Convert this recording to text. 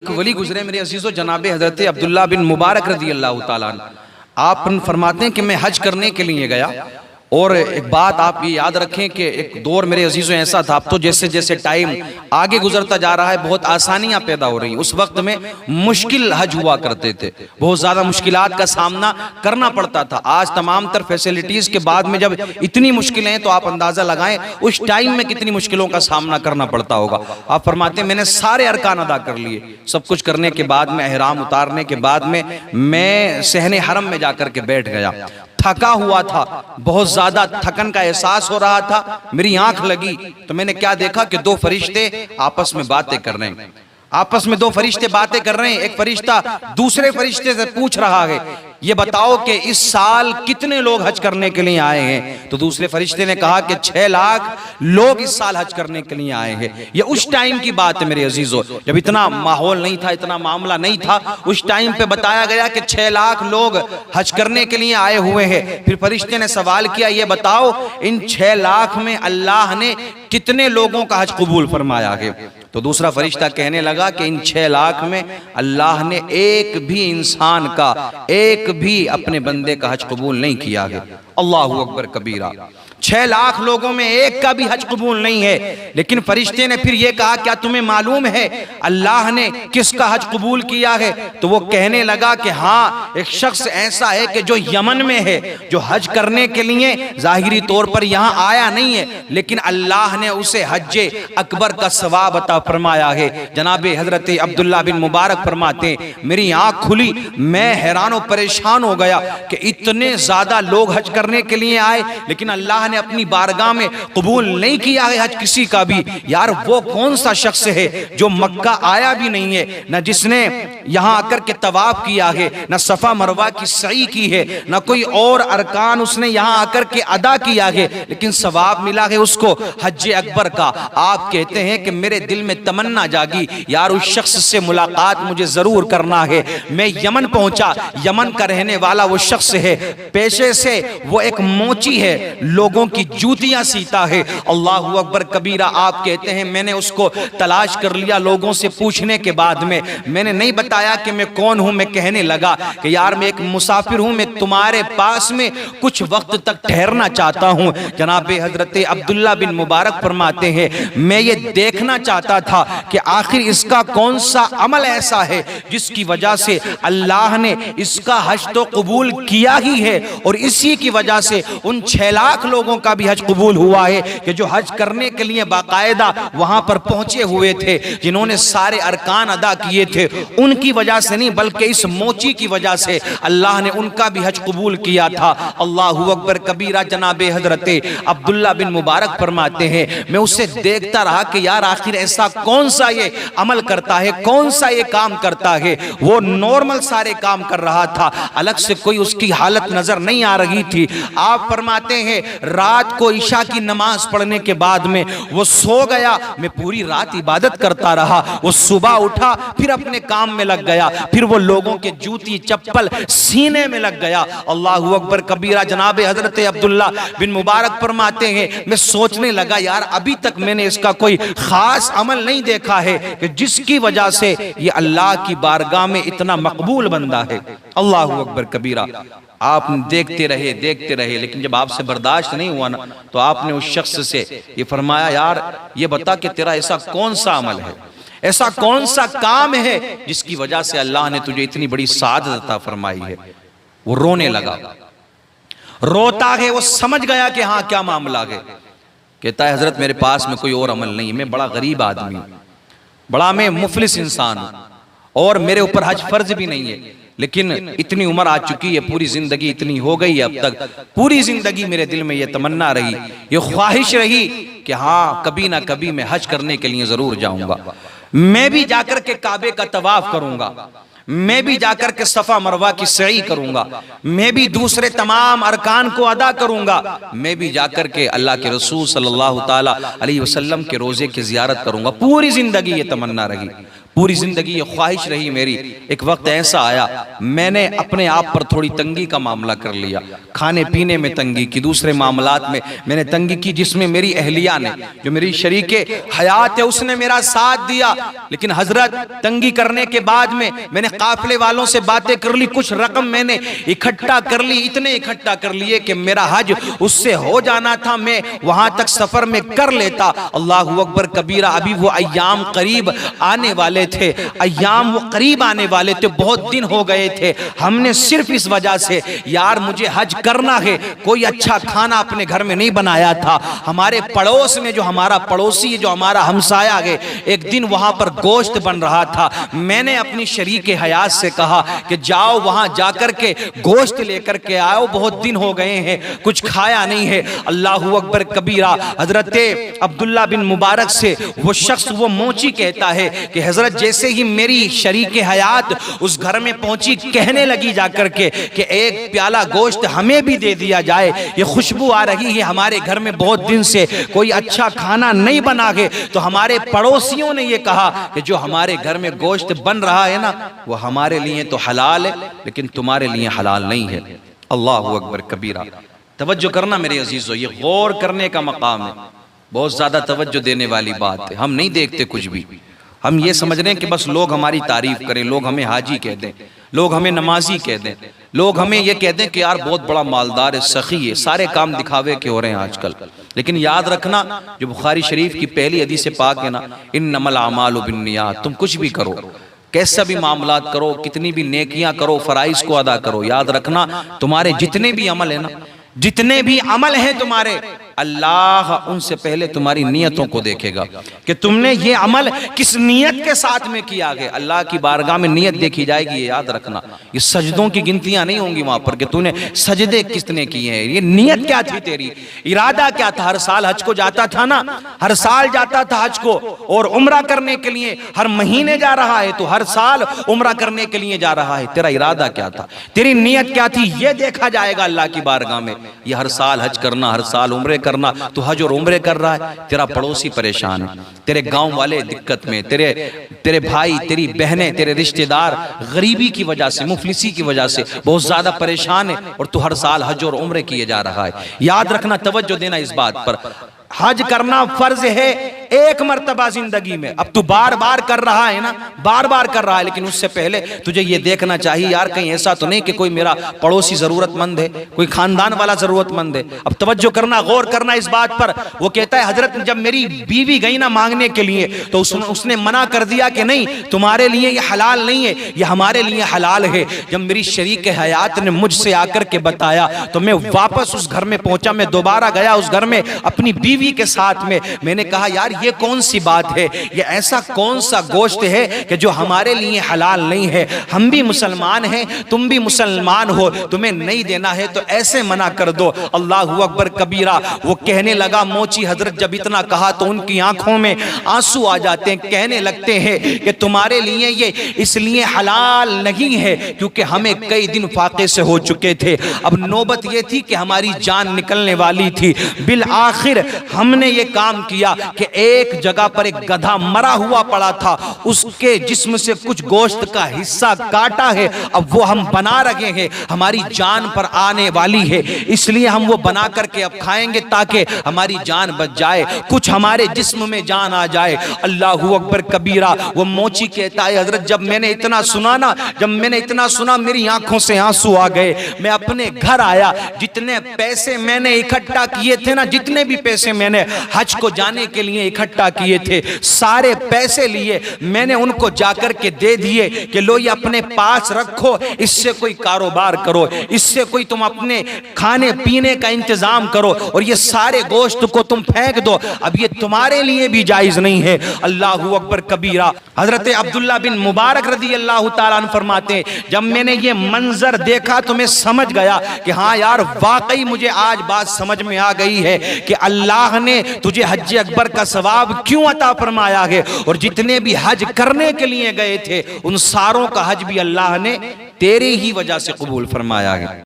वली गुजरे मेरे अजीजों, जनाब हजरत अब्दुल्ला बिन मुबारक रज़ी अल्लाह ताला अन्हु। आप फरमाते हैं कि मैं हज करने के लिए गया, और एक बात आप ये याद रखें कि एक दौर मेरे अजीजों ऐसा था, अब तो जैसे जैसे टाइम आगे गुजरता जा रहा है बहुत आसानियां पैदा हो रही हैं। उस वक्त में मुश्किल हज हुआ करते थे, बहुत ज़्यादा मुश्किलात का सामना करना पड़ता था। आज तमाम तर फैसिलिटीज़ के बाद में जब इतनी मुश्किलें हैं तो आप अंदाज़ा लगाएं उस टाइम में कितनी मुश्किलों का सामना करना पड़ता होगा। आप फरमाते हैं मैंने सारे अरकान अदा कर लिए, सब कुछ करने के बाद में, एहराम उतारने के बाद में मैं सहने हरम में जाकर के बैठ गया। थका हुआ था, बहुत ज्यादा थकन का एहसास हो रहा था। मेरी आंख लगी तो मैंने क्या देखा कि दो फरिश्ते आपस में बातें कर रहे हैं। आपस में दो फरिश्ते बातें कर रहे हैं। एक फरिश्ता दूसरे फरिश्ते से पूछ रहा है, ये बताओ कि इस साल कितने लोग हज करने के लिए आए हैं? तो दूसरे फरिश्ते ने कहा कि 6 लाख लोग इस साल हज करने के लिए आए हैं। ये उस टाइम की बात है मेरे अजीजों, जब इतना माहौल नहीं था, इतना मामला नहीं था। उस टाइम पे बताया गया कि 6 लाख लोग हज करने के लिए आए हुए हैं। फिर फरिश्ते ने सवाल किया, ये बताओ इन 6 लाख में अल्लाह ने कितने लोगों का हज कबूल फरमाया है? तो दूसरा फरिश्ता कहने लगा कि इन 6 लाख में अल्लाह ने एक भी इंसान का, एक भी अपने बंदे का हज कबूल नहीं किया है। अल्लाहु अकबर कबीरा। 6 लाख लोगों में एक का भी हज कबूल नहीं है। लेकिन फरिश्ते ने फिर ये कहा, क्या तुम्हें मालूम है अल्लाह ने किसका हज कबूल किया है? तो वो कहने लगा कि हाँ, एक शख्स ऐसा है कि जो यमन में है, जो हज करने के लिए जाहिरी तौर पर यहाँ आया नहीं है, लेकिन अल्लाह ने उसे हज अकबर का सवाब अता फरमाया है। जनाब हजरत अब्दुल्ला बिन मुबारक फरमाते, मेरी आंख खुली, मैं हैरान और परेशान हो गया कि इतने ज्यादा लोग हज करने के लिए आए, लेकिन अल्लाह ने अपनी बारगाह में कबूल नहीं किया है हज किसी का भी। यार वो कौन सा शख्स है जो मक्का आया भी नहीं है, न जिसने यहां आकर के तवाफ किया है, न सफा मरवा की सई की है, न कोई और अरकान उसने यहां आकर के अदा किया है, लेकिन सवाब मिला है उसको हज अकबर का। आप कहते हैं कि मेरे दिल में तमन्ना जागी, यार उस शख्स से मुलाकात मुझे जरूर करना है। मैं यमन पहुंचा, यमन का रहने वाला वो शख्स है, पेशे से वो एक मोची है, लोगों की जूतियां सीता है। अल्लाहु अकबर कबीरा। आप कहते हैं मैंने उसको तलाश कर लिया लोगों से पूछने के बाद में, मैंने नहीं बताया कि मैं कौन हूं। मैं कहने लगा कि यार मैं एक मुसाफिर हूं, मैं तुम्हारे पास में कुछ वक्त तक ठहरना चाहता हूं। जनाब हजरत अब्दुल्ला बिन मुबारक फरमाते हैं, मैं ये देखना चाहता था कि आखिर इसका कौन सा अमल ऐसा है जिसकी वजह से अल्लाह ने इसका हज तो कबूल किया ही है, और इसी की वजह से उन 6 लाख लोगों का भी हज कबूल हुआ है कि जो हज करने के लिए बाकायदा वहां पर पहुंचे हुए थे, जिन्होंने सारे अरकान अदा किए थे। उनकी वजह से नहीं, बल्कि इस मोची की वजह से अल्लाह ने उनका भी हज कबूल किया था। अल्लाहु अकबर कबीरा। जनाब हजरत अब्दुल्ला बिन मुबारक फरमाते हैं, मैं उसे देखता रहा कि यार आखिर ऐसा कौन सा ये अमल करता है, कौन सा ये काम करता है। वो नॉर्मल सारे काम कर रहा था, अलग से कोई उसकी हालत नजर नहीं आ रही थी। आप फरमाते हैं रात को ईशा की नमाज पढ़ने के बाद में वो सो गया, मैं पूरी रात इबादत करता रहा। वो सुबह उठा, फिर अपने काम में लग गया, फिर वो लोगों के जूती चप्पल सीने में लग गया। अल्लाहु अकबर कबीरा। जनाब हजरत अब्दुल्ला बिन मुबारक फरमाते हैं, मैं सोचने लगा यार अभी तक मैंने इसका कोई खास अमल नहीं देखा है कि जिसकी वजह से ये अल्लाह की बारगाह में इतना मकबूल बंदा है। अल्लाहु अकबर कबीरा। आप देखते रहे, लेकिन जब आपसे बर्दाश्त नहीं हुआ ना, तो आपने उस शख्स से ये फरमाया, यार ये बता कि तेरा ऐसा कौन सा अमल है, ऐसा कौन सा काम है जिसकी वजह से अल्लाह ने तुझे इतनी बड़ी सादत अता फरमाई है। वो रोने लगा, रोता है, वो समझ गया कि हाँ क्या मामला है। कहता है हजरत मेरे पास में कोई और अमल नहीं, मैं बड़ा गरीब आदमी हूं, बड़ा मैं मुफलिस इंसान हूं, और मेरे ऊपर हज फर्ज भी नहीं है, लेकिन इतनी उम्र आ चुकी है, पूरी जिंदगी इतनी हो गई है, अब तक पूरी जिंदगी मेरे दिल में ये तमन्ना रही, ये ख्वाहिश रही कि हाँ कभी ना कभी मैं हज करने के लिए जरूर जाऊंगा, मैं भी जाकर के काबे का तवाफ करूंगा, मैं भी जाकर के सफा मरवा की सई करूंगा, मैं भी दूसरे तमाम अरकान को अदा करूंगा, मैं भी जाकर के अल्लाह के रसूल सल्लल्लाहु ताला अलैहि वसल्लम के रोजे की जियारत करूंगा। पूरी जिंदगी ये तमन्ना रही, पूरी जिंदगी ये ख्वाहिश रही मेरी। एक वक्त ऐसा आया, मैंने अपने आप पर थोड़ी तंगी का मामला कर लिया, खाने पीने में तंगी की, दूसरे मामलात में मैंने तंगी की, जिसमें मेरी अहलिया ने, जो मेरी शरीके हयात है, उसने मेरा साथ दिया। लेकिन हजरत तंगी करने के बाद में मैंने काफिले वालों से बातें कर ली, कुछ रकम मैंने इकट्ठा कर ली, इतने इकट्ठा कर लिए कि मेरा हज उससे हो जाना था, मैं वहां तक सफर में कर लेता। अल्लाहु अकबर कबीरा। अभी वो अय्याम करीब आने वाले थे, अय्याम वो करीब आने वाले थे, बहुत दिन हो गए थे। हमने सिर्फ इस वजह से, यार मुझे हज करना है, कोई अच्छा खाना अपने घर में नहीं बनाया था। हमारे पड़ोस में जो हमारा पड़ोसी है, जो हमारा हमसाया है, एक दिन वहां पर गोश्त बन रहा था। मैंने अपनी शरीक हयात से कहा कि जाओ वहां जाकर के गोश्त लेकर के आओ, बहुत दिन हो गए हैं, कुछ खाया नहीं है। अल्लाहु अकबर कबीरा। हजरत अब्दुल्ला बिन मुबारक से वो शख्स, वो मोची कहता है कि हजरत जैसे ही मेरी शरीक हयात उस घर में पहुंची, कहने लगी जाकर के कि एक प्याला गोश्त हमें भी दे दिया जाए, ये खुशबू आ रही है, हमारे घर में बहुत दिन से कोई अच्छा खाना नहीं बना है। तो हमारे पड़ोसियों ने ये कहा कि जो हमारे घर में गोश्त बन रहा है ना, वो हमारे लिए तो हलाल है, लेकिन तुम्हारे लिए हलाल नहीं है। अल्लाहु अकबर कबीरा। तवज्जो करना मेरे अजीजों, ये गौर करने का मकाम है, बहुत ज्यादा तवज्जो देने वाली बात है। हम नहीं देखते कुछ भी, हम ये समझ रहे हैं कि बस लोग हमारी तारीफ करें, लोग हमें हाजी कह दें, लोग हमें नमाजी कह दें, लोग हमें ये कह दें कि यार बहुत बड़ा मालदार है, सखी है। सारे काम दिखावे के हो रहे हैं आजकल। लेकिन याद रखना, जो बुखारी शरीफ की पहली हदीस पाक है ना, इन्नमल अमालु बिन्नियात, तुम कुछ भी करो, कैसा भी मामलात करो, कितनी भी नेकियां करो, फराइज को अदा करो, याद रखना तुम्हारे जितने भी अमल है ना, जितने भी अमल हैं तुम्हारे, अल्लाह उनसे पहले तुम्हारी नियतों को देखेगा कि तुमने ये अमल किस नियत के साथ में किया है। अल्लाह की बारगाह में नियत देखी जाएगी, ये याद रखना। ये सजदों की गिनतियां नहीं होंगी वहां पर कि तूने सजदे किसने किए हैं, ये नियत क्या थी तेरी, इरादा क्या था। हर साल हज को जाता था ना, हर साल जाता था हज को, और उम्रा करने के लिए हर महीने जा रहा है, तो हर साल उम्रा करने के लिए जा रहा है, तेरा इरादा क्या था, तेरी नियत क्या थी, ये देखा जाएगा अल्लाह की बारगाह में। ये हर साल हज करना, हर साल उम्रे करना, तो हज और उम्रे कर रहा है, तेरा पड़ोसी परेशान है, तेरे गांव वाले दिक्कत में, तेरे भाई, तेरी बहनें, तेरे रिश्तेदार गरीबी की वजह से, मुफलिसी की वजह से बहुत ज्यादा परेशान है, और तू हर साल हज और उम्रे किए जा रहा है। याद रखना, तवज्जो देना इस बात पर, हज करना फर्ज है एक मर्तबा जिंदगी में। अब तू बार बार कर रहा है ना, बार बार कर रहा है, लेकिन उससे पहले तुझे ये देखना चाहिए यार कहीं ऐसा तो नहीं कि कोई मेरा पड़ोसी जरूरतमंद है, कोई खानदान वाला जरूरतमंद है। अब तवज्जो करना, गौर करना इस बात पर। वो कहता है हजरत जब मेरी बीवी गई ना मांगने के लिए, तो उसने मना कर दिया कि नहीं तुम्हारे लिए ये हलाल नहीं है, ये हमारे लिए हलाल है। जब मेरी शरीक हयात ने मुझसे आकर के बताया, तो मैं वापस उस घर में पहुंचा, मैं दोबारा गया उस घर में अपनी बीवी के साथ में। मैंने कहा यार ये कौन सी बात है, ये ऐसा कौन सा गोश्त है कि जो हमारे लिए हलाल नहीं है। हम भी मुसलमान हैं, तुम भी मुसलमान हो, तुम्हें नहीं देना है तो ऐसे मना कर दो। अल्लाहु अकबर कबीरा। वो कहने लगा, मोची हजरत जब इतना कहा तो उनकी आंखों में आंसू आ जाते हैं, कहने लगते हैं कि तुम्हारे लिए ये इसलिए हलाल नहीं है क्योंकि हमें कई दिन फाके से हो चुके थे, अब नौबत ये थी कि हमारी जान निकलने वाली थी। बिल आखिर हमने ये काम किया कि एक जगह पर एक गधा मरा हुआ पड़ा था, उसके जिस्म से कुछ गोश्त का हिस्सा काटा है, अब वो हम बना रहे हैं, हमारी जान पर आने वाली है, इसलिए हम वो बना करके अब खाएंगे ताकि हमारी जान बच जाए, कुछ हमारे जिस्म में जान आ जाए। अल्लाहु अकबर कबीरा। वो मोची कहता है हजरत जब मैंने इतना सुना ना, जब मैंने इतना सुना मेरी आंखों से आंसू आ गए। मैं अपने घर आया, जितने पैसे मैंने इकट्ठा किए थे ना, जितने भी पैसे मैंने हज को जाने के लिए इकट्ठा किए थे, सारे पैसे लिए मैंने उनको जाकर के दे दिए कि लो ये अपने पास रखो, इससे कोई कारोबार करो, इससे कोई तुम अपने खाने पीने का इंतजाम करो, और ये सारे गोश्त को तुम फेंक दो, अब ये तुम्हारे लिए भी जायज नहीं है। अल्लाहु अकबर कबीरा। हजरत अब्दुल्ला बिन मुबारक रज़ी अल्लाह ताला अन्हु फरमाते, जब मैंने ये मंजर देखा तो मैं समझ गया कि हाँ यार वाकई मुझे आज बात समझ में आ गई है कि अल्लाह ने तुझे हज अकबर का सवाब क्यों अता फरमाया है, और जितने भी हज करने के लिए गए थे उन सारों का हज भी अल्लाह ने तेरे ही वजह से कबूल फरमाया है।